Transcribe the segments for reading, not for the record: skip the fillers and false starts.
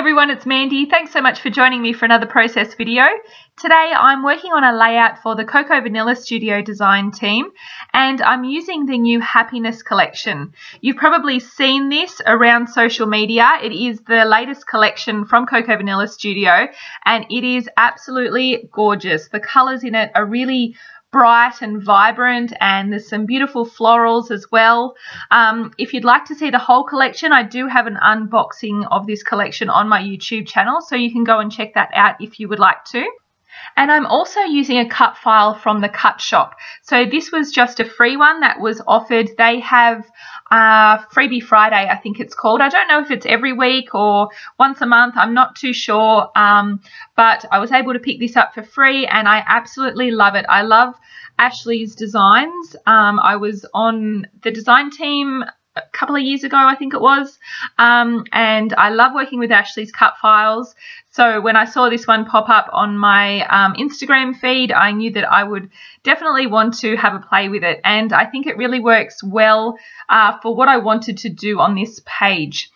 everyone, it's Mandy. Thanks so much for joining me for another process video. Today I'm working on a layout for the Cocoa Vanilla Studio design team, and I'm using the new Happiness collection. You've probably seen this around social media. It is the latest collection from Cocoa Vanilla Studio and it is absolutely gorgeous. The colours in it are really bright and vibrant, and there's some beautiful florals as well. If you'd like to see the whole collection, I do have an unboxing of this collection on my YouTube channel, so you can go and check that out if you would like to. And I'm also using a cut file from the Cut Shop. So this was just a free one that was offered. They have Freebie Friday, I think it's called. I don't know if it's every week or once a month. I'm not too sure. But I was able to pick this up for free and I absolutely love it. I love Ashley's designs. I was on the design team a couple of years ago, I think it was, and I love working with Ashley's cut files. So when I saw this one pop up on my Instagram feed, I knew that I would definitely want to have a play with it, and I think it really works well for what I wanted to do on this page.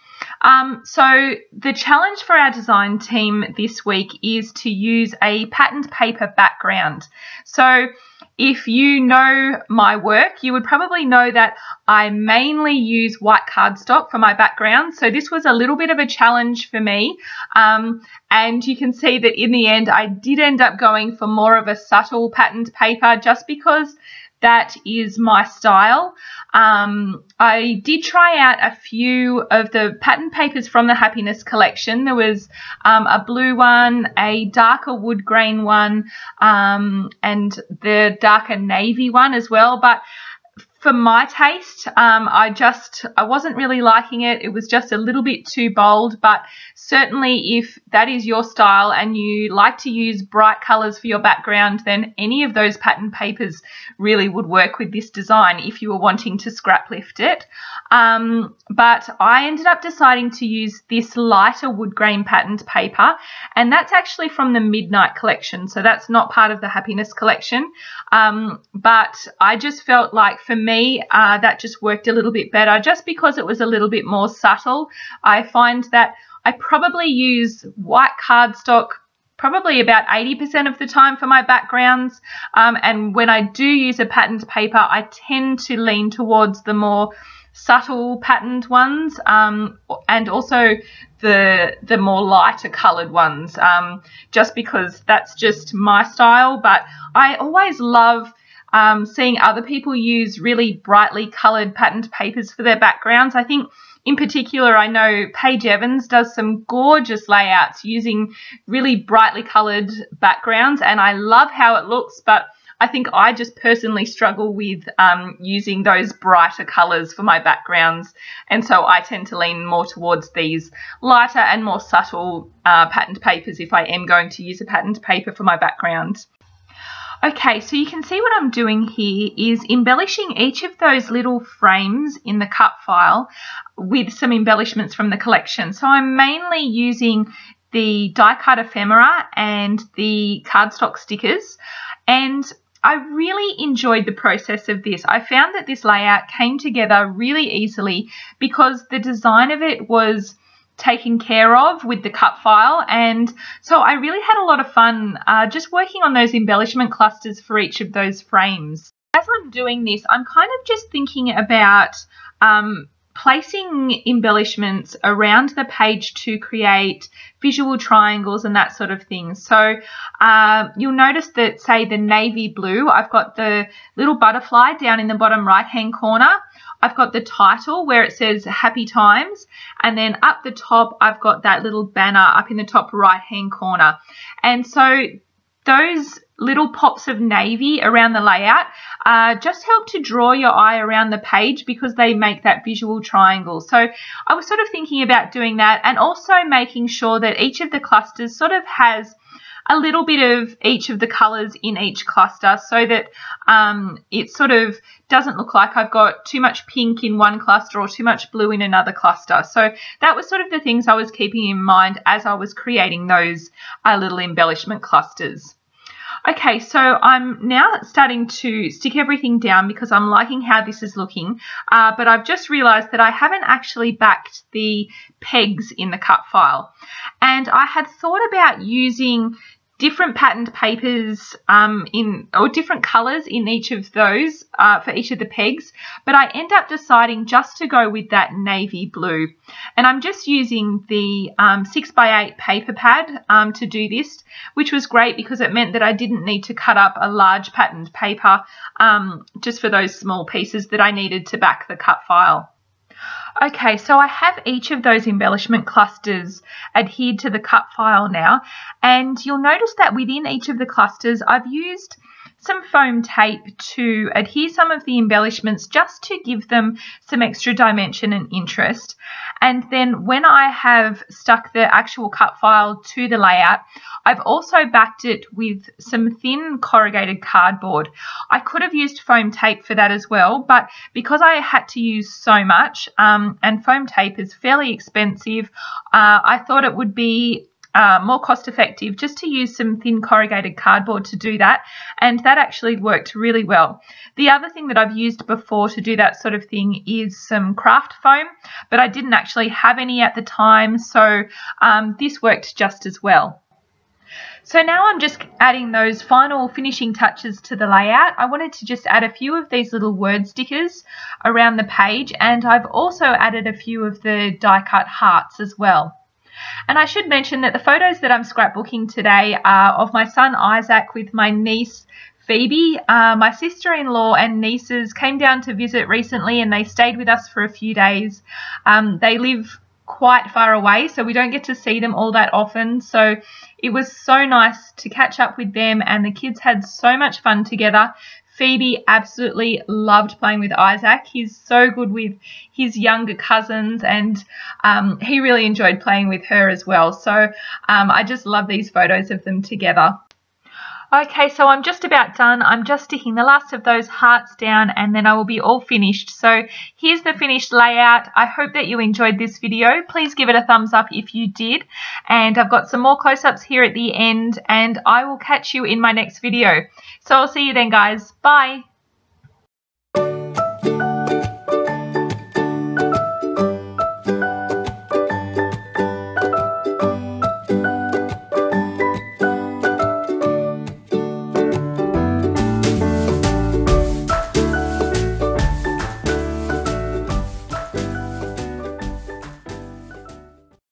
So the challenge for our design team this week is to use a patterned paper background. So if you know my work, you would probably know that I mainly use white cardstock for my background. So this was a little bit of a challenge for me. And you can see that in the end, I did end up going for more of a subtle patterned paper just because that is my style. I did try out a few of the pattern papers from the Happiness collection. There was a blue one, a darker wood grain one, and the darker navy one as well. But for my taste, I wasn't really liking it. It was just a little bit too bold, but certainly if that is your style and you like to use bright colours for your background, then any of those pattern papers really would work with this design if you were wanting to scrap lift it. But I ended up deciding to use this lighter wood grain patterned paper, and that's actually from the Midnight collection, so that's not part of the Happiness collection. But I just felt like for me, that just worked a little bit better just because it was a little bit more subtle. I find that I probably use white cardstock probably about 80% of the time for my backgrounds, and when I do use a patterned paper, I tend to lean towards the more subtle patterned ones, and also the more lighter coloured ones, just because that's just my style. But I always love seeing other people use really brightly coloured patterned papers for their backgrounds. I think in particular, I know Paige Evans does some gorgeous layouts using really brightly coloured backgrounds, and I love how it looks, but I think I just personally struggle with using those brighter colours for my backgrounds, and so I tend to lean more towards these lighter and more subtle patterned papers if I am going to use a patterned paper for my background. Okay, so you can see what I'm doing here is embellishing each of those little frames in the cut file with some embellishments from the collection. So I'm mainly using the die cut ephemera and the cardstock stickers, and I really enjoyed the process of this. I found that this layout came together really easily because the design of it was taken care of with the cut file, and so I really had a lot of fun just working on those embellishment clusters for each of those frames. As I'm doing this, I'm kind of just thinking about placing embellishments around the page to create visual triangles and that sort of thing. So you'll notice that, say, the navy blue, I've got the little butterfly down in the bottom right hand corner. I've got the title where it says Happy Times, and then up the top I've got that little banner up in the top right hand corner. And so those little pops of navy around the layout just help to draw your eye around the page because they make that visual triangle. So I was sort of thinking about doing that, and also making sure that each of the clusters sort of has a little bit of each of the colours in each cluster, so that it sort of doesn't look like I've got too much pink in one cluster or too much blue in another cluster. So that was sort of the things I was keeping in mind as I was creating those little embellishment clusters. Okay, so I'm now starting to stick everything down because I'm liking how this is looking, but I've just realised that I haven't actually backed the pegs in the cut file. And I had thought about using different patterned papers or different colours in each of those for each of the pegs, but I end up deciding just to go with that navy blue. And I'm just using the 6x8 paper pad to do this, which was great because it meant that I didn't need to cut up a large patterned paper just for those small pieces that I needed to back the cut file. Okay, so I have each of those embellishment clusters adhered to the cut file now, and you'll notice that within each of the clusters I've used some foam tape to adhere some of the embellishments just to give them some extra dimension and interest. And then when I have stuck the actual cut file to the layout, I've also backed it with some thin corrugated cardboard. I could have used foam tape for that as well, but because I had to use so much and foam tape is fairly expensive, I thought it would be more cost effective just to use some thin corrugated cardboard to do that, and that actually worked really well. The other thing that I've used before to do that sort of thing is some craft foam, but I didn't actually have any at the time, so this worked just as well. So now I'm just adding those final finishing touches to the layout. I wanted to just add a few of these little word stickers around the page, and I've also added a few of the die cut hearts as well. And I should mention that the photos that I'm scrapbooking today are of my son Isaac with my niece Phoebe. My sister-in-law and nieces came down to visit recently and they stayed with us for a few days. They live quite far away, so we don't get to see them all that often, so it was so nice to catch up with them, and the kids had so much fun together. Phoebe absolutely loved playing with Isaac. He's so good with his younger cousins, and he really enjoyed playing with her as well. So I just love these photos of them together. Okay, so I'm just about done. I'm just sticking the last of those hearts down and then I will be all finished. So here's the finished layout. I hope that you enjoyed this video. Please give it a thumbs up if you did. And I've got some more close-ups here at the end, and I will catch you in my next video. So I'll see you then, guys. Bye.